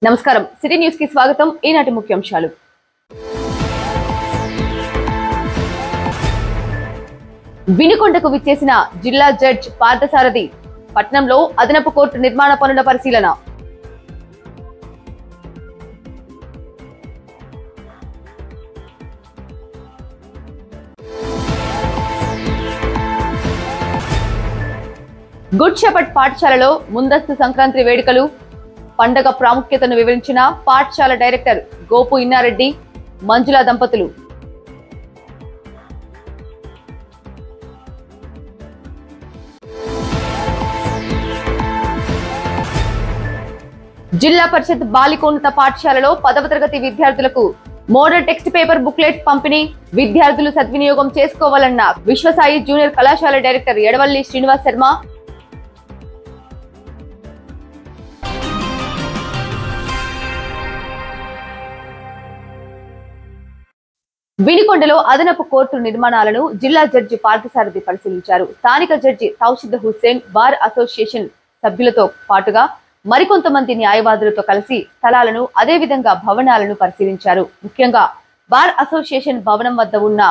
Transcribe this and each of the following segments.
నమస్కారం city news కి స్వాగతం ఈనాటి ముఖ్యాంశాలు వినుకొండకు విచ్చేసిన జిల్లా జడ్జ్ పార్థసారథి పట్నంలో అదనపు కోర్టు నిర్మాణ పనుల పరిశీలన గుడ్ షెపర్డ్ పాఠశాలలో ముందస్తు సంక్రాంతి వేడుకలు పండగ ప్రాముఖ్యతను వివరించిన పాఠశాల డైరెక్టర్ గోపు ఇన్నారెడ్డి మంజుల దంపతులు జిల్లా పరిషత్ బాలికోన్నత పాఠశాలలో 10వ తరగతి విద్యార్థులకు మోడల్ టెక్స్ట్ పేపర్ బుక్లెట్స్ పంపిణీ విద్యార్థులు సద్వినియోగం చేసుకోవాలన్న విశ్వసాయి జూనియర్ కళాశాల డైరెక్టర్ ఎడవల్లి శ్రీనివాస్ శర్మ వినుకొండలో అదనపు కోర్టు నిర్మాణాలను జిల్లా జడ్జి పార్థసారథి పరిశీలించారు. స్థానిక జడ్జి తౌషిద్ హుస్సేన్ బార్ అసోసియేషన్ సభ్యులతో పాటుగా మరికొంతమంది న్యాయవాదులతో కలిసి స్థలాలను అదేవిధంగా భవనాలను పరిశీలించారు. ముఖ్యంగా బార్ అసోసియేషన్ భవనం వద్ద ఉన్న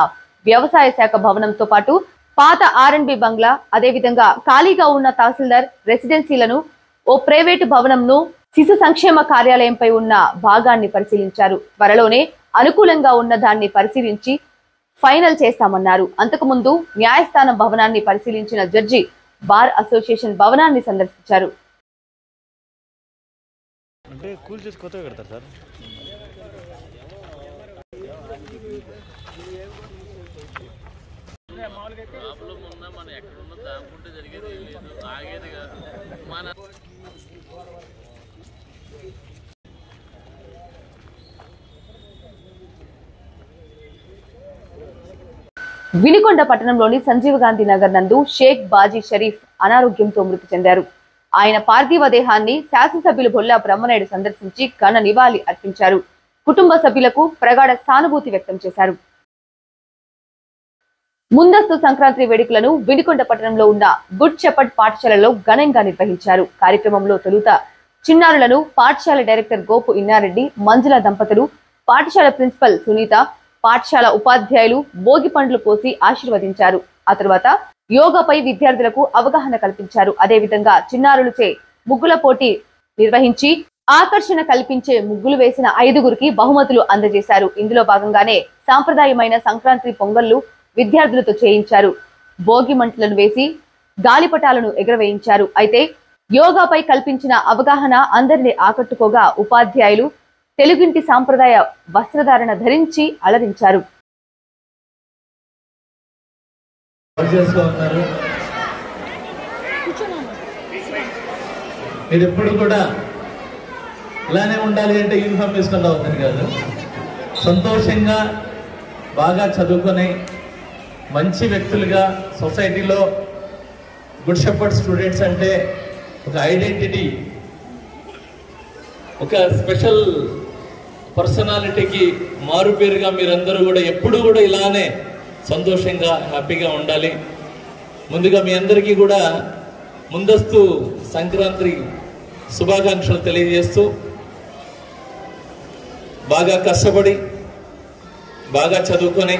వ్యవసాయ శాఖ భవనంతో పాటు పాత R&B బంగ్లా అదేవిధంగా ఖాళీగా ఉన్న తహసీల్దార్ రెసిడెన్సీలను ఓ ప్రైవేటు భవనంను శిశు సంక్షేమ కార్యాలయంపై ఉన్న భాగాన్ని పరిశీలించారు. త్వరలోనే అనుకూలంగా ఉన్న దాన్ని పరిశీలించి ఫైనల్ చేస్తామన్నారు. అంతకుముందు న్యాయస్థానం భవనాన్ని పరిశీలించిన జడ్జి బార్ అసోసియేషన్ భవనాన్ని సందర్శించారు. వినుకొండ పట్టణంలోని సంజీవ్ గాంధీ నగర్ నందు షేక్ బాజీ షరీఫ్ అనారోగ్యంతో మృతి చెందారు. ఆయన పార్థివ దేహాన్ని శాసనసభ్యులు బొల్లా బ్రహ్మనాయుడు సందర్శించి ఘన నివాళి అర్పించారు. కుటుంబ సభ్యులకు ప్రగాఢ సానుభూతి వ్యక్తం చేశారు. ముందస్తు సంక్రాంతి వేడుకలను వినుకొండ పట్టణంలో ఉన్న గుడ్ షెపర్డ్ పాఠశాలలో ఘనంగా నిర్వహించారు. కార్యక్రమంలో తొలుత చిన్నారులను పాఠశాల డైరెక్టర్ గోపు ఇన్నారెడ్డి మంజుల దంపతులు, పాఠశాల ప్రిన్సిపల్ సునీత, పాఠశాల ఉపాధ్యాయులు భోగి పండ్లు పోసి ఆశీర్వదించారు. ఆ తర్వాత యోగాపై విద్యార్థులకు అవగాహన కల్పించారు. అదేవిధంగా చిన్నారులచే ముగ్గుల పోటీ నిర్వహించి ఆకర్షణ కల్పించే ముగ్గులు వేసిన 5గురికి బహుమతులు అందజేశారు. ఇందులో భాగంగానే సాంప్రదాయమైన సంక్రాంతి పొంగళ్లు విద్యార్థులతో చేయించారు. భోగి మంటలను వేసి గాలిపటాలను ఎగరవేయించారు. అయితే యోగాపై కల్పించిన అవగాహన అందరినీ ఆకట్టుకోగా ఉపాధ్యాయులు తెలుగింటి సాంప్రదాయ వస్త్రధారణ ధరించి అలరించారు. మీరు ఎప్పుడు కూడా ఇలానే ఉండాలి అంటే యూనిఫామ్ వేసుకుంటూ అవుతుంది కాదు. సంతోషంగా బాగా చదువుకొని మంచి వ్యక్తులుగా సొసైటీలో గుడ్ షెపర్డ్ స్టూడెంట్స్ అంటే ఒక ఐడెంటిటీ, ఒక స్పెషల్ పర్సనాలిటీకి మారుపేరుగా మీరందరూ కూడా ఎప్పుడు కూడా ఇలానే సంతోషంగా హ్యాపీగా ఉండాలి. ముందుగా మీ అందరికీ కూడా ముందస్తు సంక్రాంతి శుభాకాంక్షలు తెలియజేస్తూ బాగా కష్టపడి బాగా చదువుకొని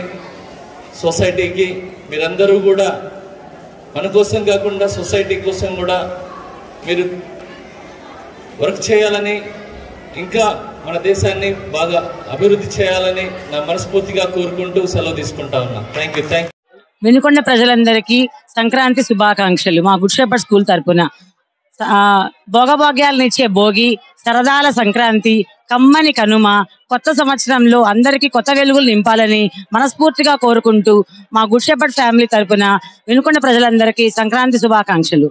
సొసైటీకి మీరందరూ కూడా మన కోసం కాకుండా సొసైటీ కోసం కూడా మీరు వర్క్ చేయాలని, ఇంకా మన దేశాన్ని బాగా అభివృద్ధి చేయాలని నా మనస్ఫూర్తిగా కోరుకుంటూ సెలవు తీసుకుంటా ఉన్నా. Thank you. వినుకొండ ప్రజలందరికీ సంక్రాంతి శుభాకాంక్షలు. మా గుడ్ షెపర్డ్ స్కూల్ తరపున భోగభాగ్యాలనిచ్చే భోగి, సరదాల సంక్రాంతి, కమ్మని కనుమ, కొత్త సంవత్సరంలో అందరికీ కొత్త వెలుగులు నింపాలని మనస్ఫూర్తిగా కోరుకుంటూ మా గుడ్ షెపర్డ్ ఫ్యామిలీ తరపున వినుకొండ ప్రజలందరికీ సంక్రాంతి శుభాకాంక్షలు.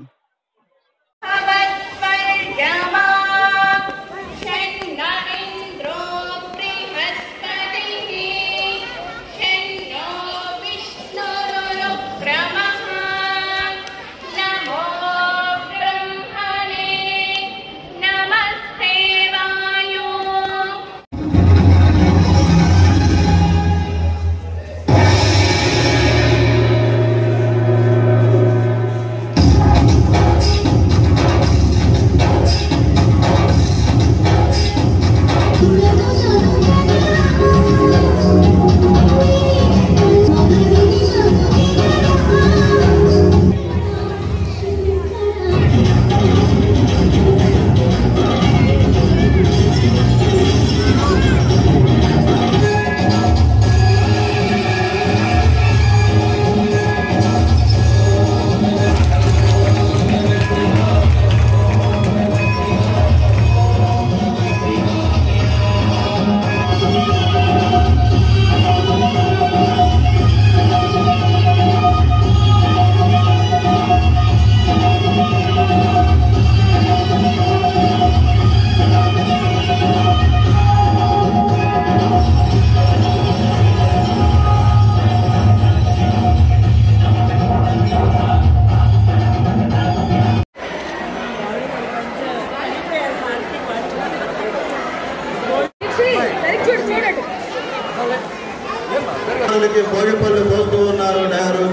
భోగి పళ్ళు పోస్తూ ఉన్నారు నెహరు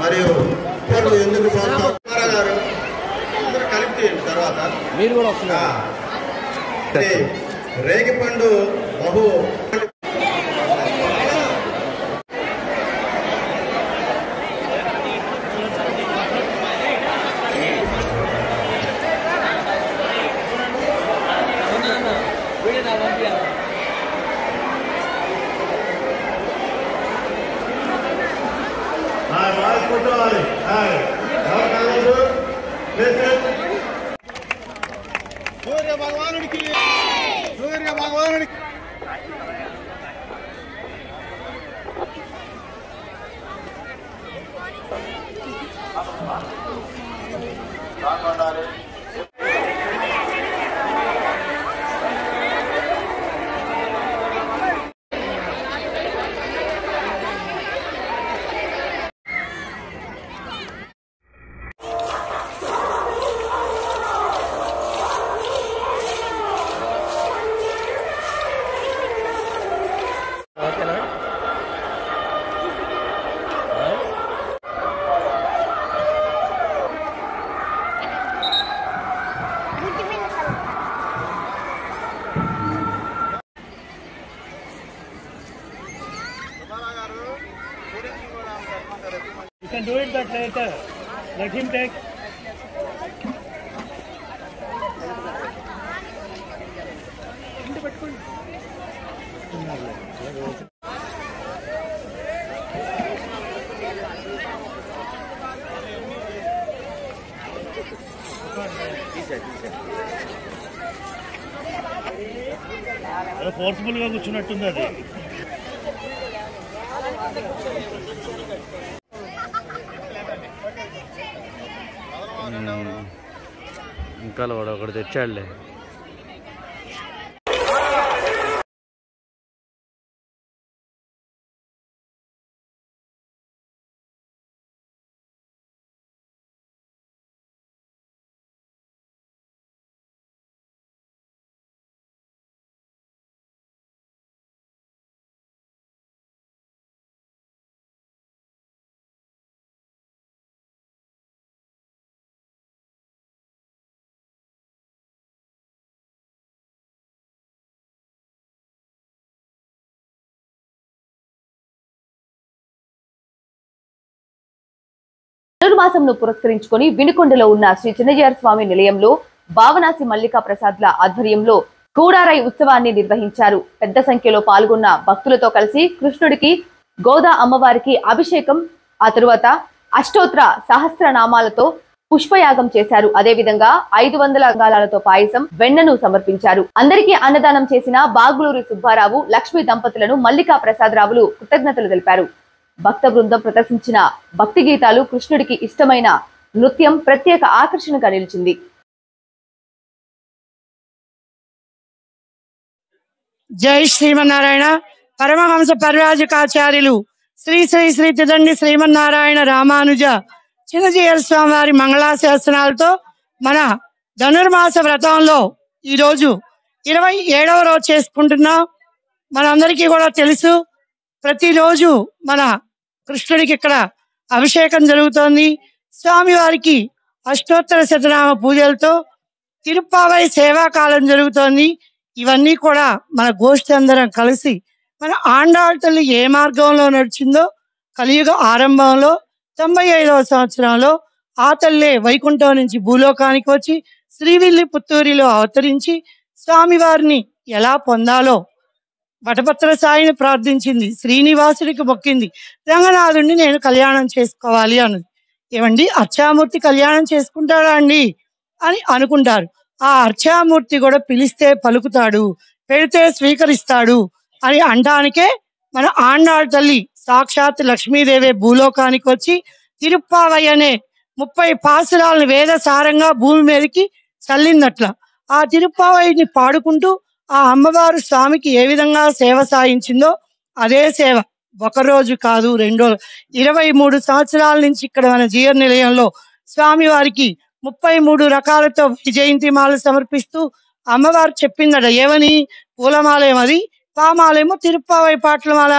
మరియు పళ్ళు ఎందుకు పోస్తారు గారు అందరూ కలిపి తర్వాత మీరు కూడా వస్తున్నారు. రేగిపండు బహు సూర్య భగవానుడికి You can do it but later. Let him take. Forceful గా కూర్చున్నట్టుంది అది. ఇంకా వాడు ఒకటి తెచ్చాడులే. ధనుర్మాసంను పురస్కరించుకొని వినుకొండలో ఉన్న శ్రీ చిన్నజీయర్ స్వామి నిలయంలో భావనాసి మల్లికా ప్రసాద్ల ఆధ్వర్యంలో కూడారాయి ఉత్సవాన్ని నిర్వహించారు. పెద్ద సంఖ్యలో పాల్గొన్న భక్తులతో కలిసి కృష్ణుడికి గోదా అమ్మవారికి అభిషేకం, ఆ తరువాత అష్టోత్తర సహస్రనామాలతో పుష్పయాగం చేశారు. అదేవిధంగా 500 అంగాలతో పాయసం, వెన్నను సమర్పించారు. అందరికీ అన్నదానం చేసిన బాగులూరి సుబ్బారావు, లక్ష్మీ దంపతులను మల్లికా ప్రసాదరావులు కృతజ్ఞతలు తెలిపారు. భక్త బృందం ప్రదర్శించిన భక్తి గీతాలు, కృష్ణుడికి ఇష్టమైన నృత్యం ప్రత్యేక ఆకర్షణగా నిలిచింది. జై శ్రీమన్నారాయణ. పరమహంస పరివ్రాజకాచార్యులు శ్రీ శ్రీ శ్రీ తిదండి శ్రీమన్నారాయణ రామానుజ చిన్నజీయర్ స్వామి వారి మంగళాశాసనాలతో మన ధనుర్మాస వ్రతంలో ఈరోజు 27వ రోజు చేసుకుంటున్నాం. మనందరికీ కూడా తెలుసు, ప్రతిరోజు మన కృష్ణుడికి ఇక్కడ అభిషేకం జరుగుతోంది. స్వామివారికి అష్టోత్తర శతనామ పూజలతో తిరుప్పావై సేవాకాలం జరుగుతోంది. ఇవన్నీ కూడా మన గోష్ఠి అందరం కలిసి మన ఆండాళ్ తల్లి ఏ మార్గంలో నడిచిందో కలియుగ ఆరంభంలో 95వ సంవత్సరంలో ఆ తల్లే వైకుంఠం నుంచి భూలోకానికి వచ్చి శ్రీవిల్లి పుత్తూరిలో అవతరించి స్వామివారిని ఎలా పొందాలో వటపత్ర సాయిని ప్రార్థించింది. శ్రీనివాసుడికి మొక్కింది, రంగనాథుడిని నేను కళ్యాణం చేసుకోవాలి అన్నది. ఏమండి, అర్చామూర్తి కళ్యాణం చేసుకుంటాడా అండి అని అనుకుంటారు. ఆ అర్చామూర్తి కూడా పిలిస్తే పలుకుతాడు, పెడితే స్వీకరిస్తాడు అని అనడానికే మన ఆండాళ్ తల్లి సాక్షాత్ లక్ష్మీదేవి భూలోకానికి వచ్చి తిరుప్పావై అనే 30 పాసురాలను వేద సారంగా భూమి మీదకి చల్లిందట్లా. ఆ తిరుప్పావైని పాడుకుంటూ ఆ అమ్మవారు స్వామికి ఏ విధంగా సేవ సాయించిందో అదే సేవ ఒకరోజు కాదు, 2 రోజులు, 23 సంవత్సరాల నుంచి ఇక్కడ మన జీవన నిలయంలో స్వామి వారికి 33 రకాలతో జయంతి మాల సమర్పిస్తూ అమ్మవారు చెప్పిందట. ఏమని? పూలమాలేమది, పామాలేమో తిరుప్పావై పాటల మాల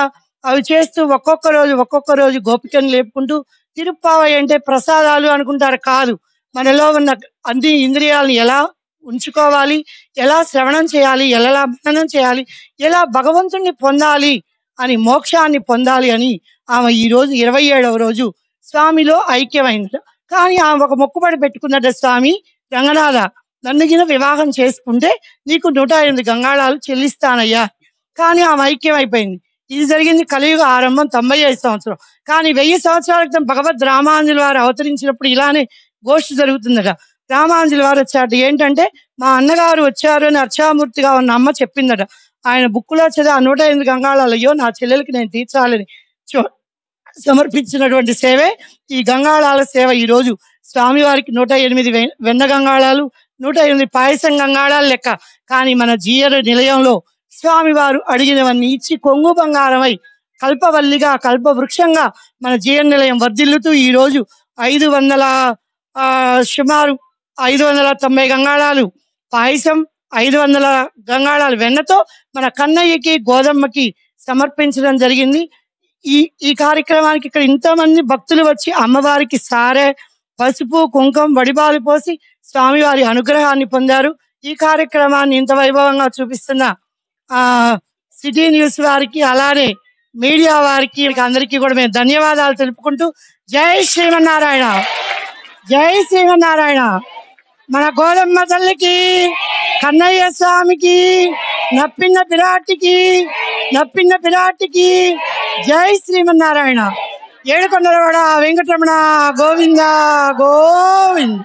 అవి చేస్తూ ఒక్కొక్క రోజు గోపికను లేపుకుంటూ తిరుప్పావై అంటే ప్రసాదాలు అనుకుంటారు, కాదు. మనలో ఉన్న అన్ని ఇంద్రియాలను ఎలా ఉంచుకోవాలి, ఎలా శ్రవణం చేయాలి, ఎలా మననం చేయాలి, ఎలా భగవంతుణ్ణి పొందాలి అని, మోక్షాన్ని పొందాలి అని ఆమె ఈ రోజు 27వ రోజు స్వామిలో ఐక్యమైందట. కానీ ఆమె ఒక మొక్కుబడి పెట్టుకున్నట్ట, స్వామి రంగనాథ, నన్ను గిన వివాహం చేసుకుంటే నీకు 108 గంగాళాలు చెల్లిస్తానయ్యా. కానీ ఆమె ఐక్యం అయిపోయింది. ఇది జరిగింది కలియుగ ఆరంభం 95 సంవత్సరం. కానీ 1000 సంవత్సరాల క్రితం భగవద్ రామానుజుల వారు అవతరించినప్పుడు ఇలానే గోష్ఠి జరుగుతుందట. రామానుజుల వారు వచ్చాట. ఏంటంటే, మా అన్నగారు వచ్చారు అని అర్చామూర్తిగా ఉన్న అమ్మ చెప్పిందట. ఆయన బుక్కులో చదివి ఆ 108 గంగాళాలు, అయ్యో నా చెల్లెలకి నేను తీర్చాలని సమర్పించినటువంటి సేవే ఈ గంగాళాల సేవ. ఈ రోజు స్వామివారికి 108 వెన్న గంగాళాలు, 108 పాయసం గంగాళాలు లెక్క. కానీ మన జీయర నిలయంలో స్వామివారు అడిగినవన్నీ ఇచ్చి కొంగు బంగారమై కల్పవల్లిగా కల్పవృక్షంగా మన జీయర నిలయం వర్ధిల్లుతూ ఈ రోజు 590 గంగాళాలు పాయసం, 500 గంగాళాలు వెన్నతో మన కన్నయ్యకి గోదమ్మకి సమర్పించడం జరిగింది. ఈ కార్యక్రమానికి ఇక్కడ ఇంతమంది భక్తులు వచ్చి అమ్మవారికి సారె, పసుపు, కుంకుమ, వడిబాలు పోసి స్వామివారి అనుగ్రహాన్ని పొందారు. ఈ కార్యక్రమాన్ని ఇంత వైభవంగా చూపిస్తున్న సిటీ న్యూస్ వారికి, అలానే మీడియా వారికి, అందరికీ కూడా మేము ధన్యవాదాలు తెలుపుకుంటూ, జై శ్రీమన్నారాయణ, జై శ్రీమన్నారాయణ. మన గోదమ్మ తల్లికి, కన్నయ్య స్వామికి, నప్పిన్న పిరాటికి జై శ్రీమన్నారాయణ. ఏడుకొండలవాడ వెంకటరమణ గోవింద గోవింద్.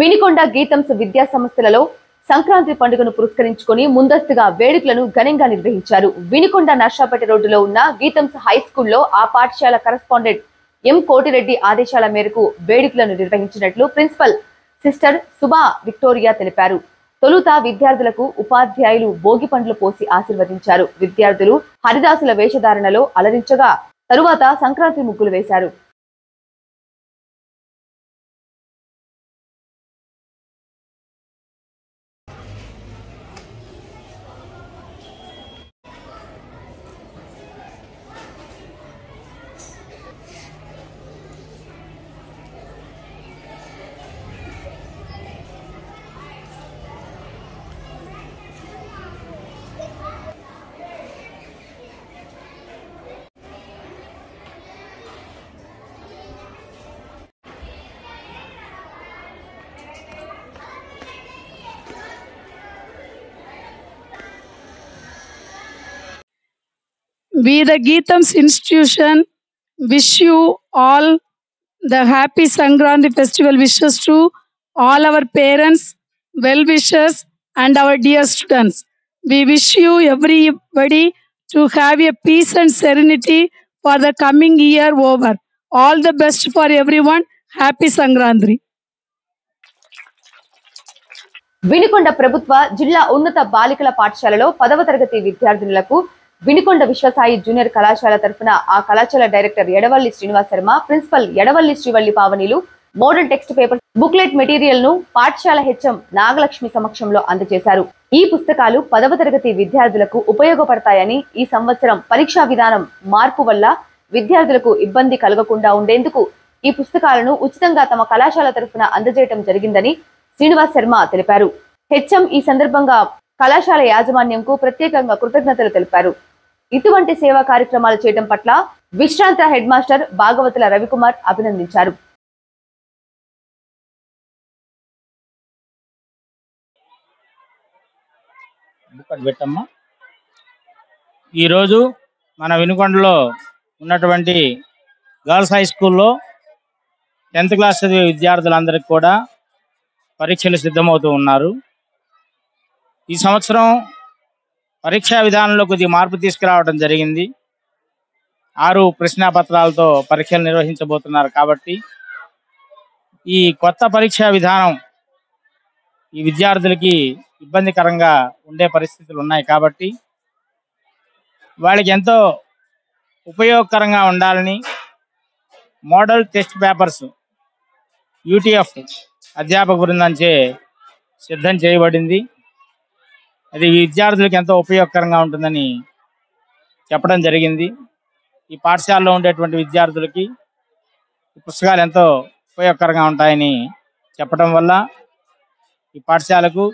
వినికొండ గీతంస్ విద్యా సంస్థలలో సంక్రాంతి పండుగను పురస్కరించుకొని ముందస్తుగా వేడుకలను ఘనంగా నిర్వహించారు. వినికొండ నర్సాపేట రోడ్డులో ఉన్న గీతంస్ హై స్కూల్లో ఆ పాఠశాల కరెస్పాండెంట్ ఎం కోటిరెడ్డి ఆదేశాల మేరకు వేడుకలను నిర్వహించినట్లు ప్రిన్సిపల్ సిస్టర్ సుబా విక్టోరియా తెలిపారు. తొలుత విద్యార్థులకు ఉపాధ్యాయులు భోగి పండ్లు పోసి ఆశీర్వదించారు. విద్యార్థులు హరిదాసుల వేషధారణలో అలరించగా తరువాత సంక్రాంతి ముగ్గులు వేశారు. We, the Geetams Institution, wish you all the happy Sankranti festival wishes to all our parents, well-wishers, and our dear students. We wish you, everybody, to have a peace and serenity for the coming year over. All the best for everyone. Happy Sankranti. Vinukonda ప్రభుత్వ జిల్లా ఉన్నత బాలికల పాఠశాలలో 10వ తరగతి విద్యార్థినులకు Vinukonda Viswasai junior కళాశాల తరఫున ఆ కళాశాల డైరెక్టర్ ఎడవల్లి శ్రీనివాస్ శర్మ, ప్రిన్సిపల్ ఎడవల్లి శ్రీవల్లి పావనీలు model text paper booklet material ను పాఠశాల హెచ్ఎం నాగలక్ష్మి సమక్షంలో అందజేశారు. ఈ పుస్తకాలు 10వ తరగతి విద్యార్థులకు ఉపయోగపడతాయని, ఈ సంవత్సరం పరీక్షా విధానం మార్పు వల్ల విద్యార్థులకు ఇబ్బంది కలగకుండా ఉండేందుకు ఈ పుస్తకాలను ఉచితంగా తమ కళాశాల తరఫున అందజేయడం జరిగిందని శ్రీనివాస్ శర్మ తెలిపారు. హెచ్ఎం ఈ సందర్భంగా కళాశాల యాజమాన్యంకు ప్రత్యేకంగా కృతజ్ఞతలు తెలిపారు. ఇటువంటి సేవా కార్యక్రమాలు చేయడం పట్ల విశ్రాంత హెడ్ మాస్టర్ భాగవతుల రవికుమార్ అభినందించారు. ఈరోజు మన వినుకొండలో ఉన్నటువంటి గర్ల్స్ హై స్కూల్లో 10th క్లాస్ చదివే విద్యార్థులందరికీ కూడా పరీక్షలు సిద్ధమవుతూ ఉన్నారు. ఈ సంవత్సరం పరీక్షా విధానంలో కొద్దిగా మార్పు తీసుకురావడం జరిగింది. 6 ప్రశ్నాపత్రాలతో పరీక్షలు నిర్వహించబోతున్నారు. కాబట్టి ఈ కొత్త పరీక్షా విధానం ఈ విద్యార్థులకి ఇబ్బందికరంగా ఉండే పరిస్థితులు ఉన్నాయి. కాబట్టి వాళ్ళకి ఎంతో ఉపయోగకరంగా ఉండాలని మోడల్ టెస్ట్ పేపర్స్ యూటీఎఫ్ అధ్యాపక బృందంచే సిద్ధం చేయబడింది. అది విద్యార్థులకు ఎంతో ఉపయోగకరంగా ఉంటుందని చెప్పడం జరిగింది. ఈ పాఠశాలలో ఉండేటువంటి విద్యార్థులకి ఈ పుస్తకాలు ఎంతో ఉపయోగకరంగా ఉంటాయని చెప్పడం వల్ల ఈ పాఠశాలకు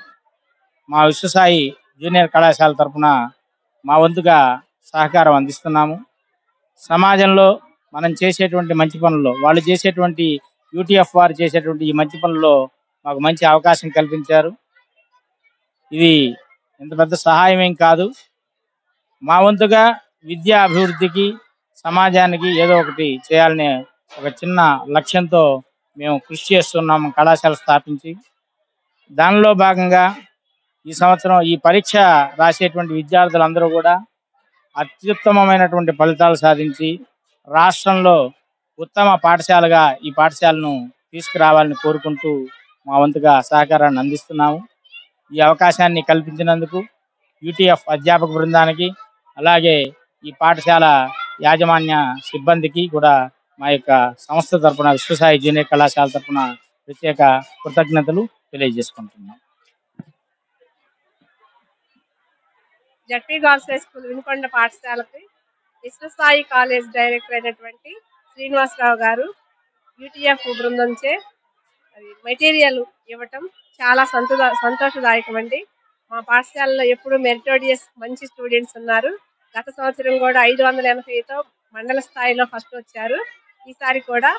మా విశ్వసాయి జూనియర్ కళాశాల తరఫున మా వంతుగా సహకారం అందిస్తున్నాము. సమాజంలో మనం చేసేటువంటి మంచి పనుల్లో, వాళ్ళు చేసేటువంటి యూటీఎఫ్ వారు చేసేటువంటి ఈ మంచి పనుల్లో మాకు మంచి అవకాశం కల్పించారు. ఇది ఇంత పెద్ద సహాయం ఏం కాదు. మా వంతుగా విద్యా అభివృద్ధికి, సమాజానికి ఏదో ఒకటి చేయాలనే ఒక చిన్న లక్ష్యంతో మేము కృషి చేస్తున్నాము కళాశాల స్థాపించి. దానిలో భాగంగా ఈ సంవత్సరం ఈ పరీక్ష రాసేటువంటి విద్యార్థులందరూ కూడా అత్యుత్తమమైనటువంటి ఫలితాలు సాధించి రాష్ట్రంలో ఉత్తమ పాఠశాలగా ఈ పాఠశాలను తీసుకురావాలని కోరుకుంటూ మా వంతుగా సహకారాన్ని అందిస్తున్నాము. ఈ అవకాశాన్ని కల్పించినందుకు యూటీఎఫ్ అధ్యాపక బృందానికి, అలాగే ఈ పాఠశాల యాజమాన్య సిబ్బందికి కూడా మా యొక్క సంస్థ తరఫున, విశ్వసాయి జూనియర్ కళాశాల తరఫున ప్రత్యేక కృతజ్ఞతలు తెలియజేసుకుంటున్నాం. ZP girls high school Vinukonda పాఠశాలకి విశ్వసాయి కాలేజ్ డైరెక్టర్ అయినటువంటి శ్రీనివాసరావు గారు యూటీఎఫ్ బృందంచే మెటీరియల్ ఇవ్వటం చాలా సంతోషదాయకం అండి. మా పాఠశాలలో ఎప్పుడు మెరిటోడియస్ మంచి స్టూడెంట్స్ ఉన్నారు. గత సంవత్సరం కూడా 580తో మండల స్థాయిలో ఫస్ట్ వచ్చారు. ఈసారి కూడా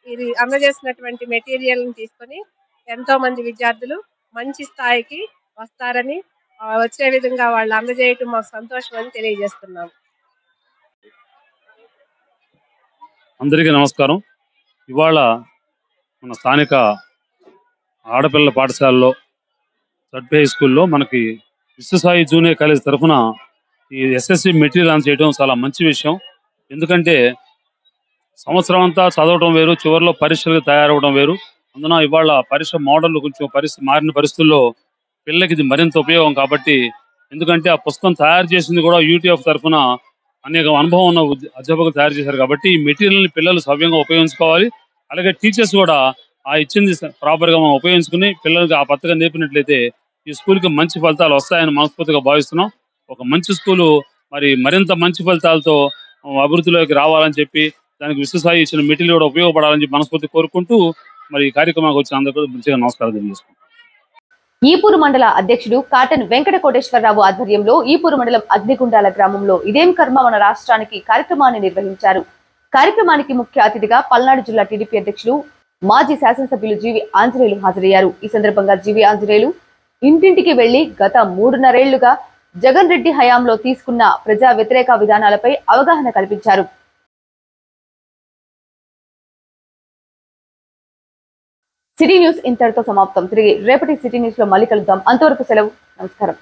ఇది అందజేసినటువంటి మెటీరియల్ని తీసుకొని ఎంతో మంది విద్యార్థులు మంచి స్థాయికి వస్తారని, వచ్చే విధంగా వాళ్ళు అందజేయటం మాకు సంతోషం అని తెలియజేస్తున్నాము. అందరికీ నమస్కారం. ఇవాళ మన స్థానిక ఆడపిల్లల పాఠశాలలో జడ్పీ హై స్కూల్లో మనకి విశ్వసాయి జూనియర్ కాలేజ్ తరఫున ఈ ఎస్ఎస్సి మెటీరియల్ ఆన్ చేయడం చాలా మంచి విషయం. ఎందుకంటే సంవత్సరం అంతా చదవడం వేరు, చివరిలో పరీక్షలకు తయారవడం వేరు. అందున ఇవాళ పరీక్ష మోడల్ కొంచెం మారిన పరిస్థితుల్లో పిల్లలకి ఇది మరింత ఉపయోగం. కాబట్టి ఎందుకంటే ఆ పుస్తకం తయారు చేసింది కూడా యూటీఎఫ్ తరఫున అనేక అనుభవం ఉన్న అధ్యాపకులు తయారు చేశారు. కాబట్టి ఈ మెటీరియల్ని పిల్లలు సవ్యంగా ఉపయోగించుకోవాలి. అలాగే టీచర్స్ కూడా ఆ ఇచ్చింది ప్రాపర్గా మనం ఉపయోగించుకుని పిల్లలకి ఆ పద్ధతిగా నేర్పినట్లయితే ఈ స్కూల్కి మంచి ఫలితాలు వస్తాయని మనస్ఫూర్తిగా భావిస్తున్నాం. ఒక మంచి స్కూలు మరింత మంచి ఫలితాలతో అభివృద్ధిలోకి రావాలని చెప్పి, దానికి విశ్వసాయి ఇచ్చిన మెటీరియల్ కూడా ఉపయోగపడాలని చెప్పి మనస్ఫూర్తి కోరుకుంటూ ఈ కార్యక్రమానికి వచ్చిన అందరూ కూడా మంచిగా నమస్కారం తెలియజేసుకుంటాం. ఈపూరు మండల అధ్యక్షుడు కాటన్ వెంకట కోటేశ్వరరావు ఆధ్వర్యంలో ఈపూరు మండలం అగ్నిగుండాల గ్రామంలో ఇదేం కర్మ మన రాష్ట్రానికి కార్యక్రమాన్ని నిర్వహించారు. కార్యక్రమానికి ముఖ్య అతిథిగా పల్నాడు జిల్లా టీడీపీ అధ్యక్షులు మాజీ శాసనసభ్యులు జీవి ఆంజనేయులు హాజరయ్యారు. ఈ సందర్భంగా జీవి ఆంజనేయులు ఇంటింటికి వెళ్లి గత 3.5 ఏళ్లుగా జగన్ రెడ్డి హయాంలో తీసుకున్న ప్రజా వ్యతిరేక విధానాలపై అవగాహన కల్పించారు. సిటీ న్యూస్ ఇంతటితో సమాప్తం. తిరిగి రేపటి సిటీ న్యూస్ లో మళ్ళీ కలుద్దాం. అంతవరకు సెలవు. నమస్కారం.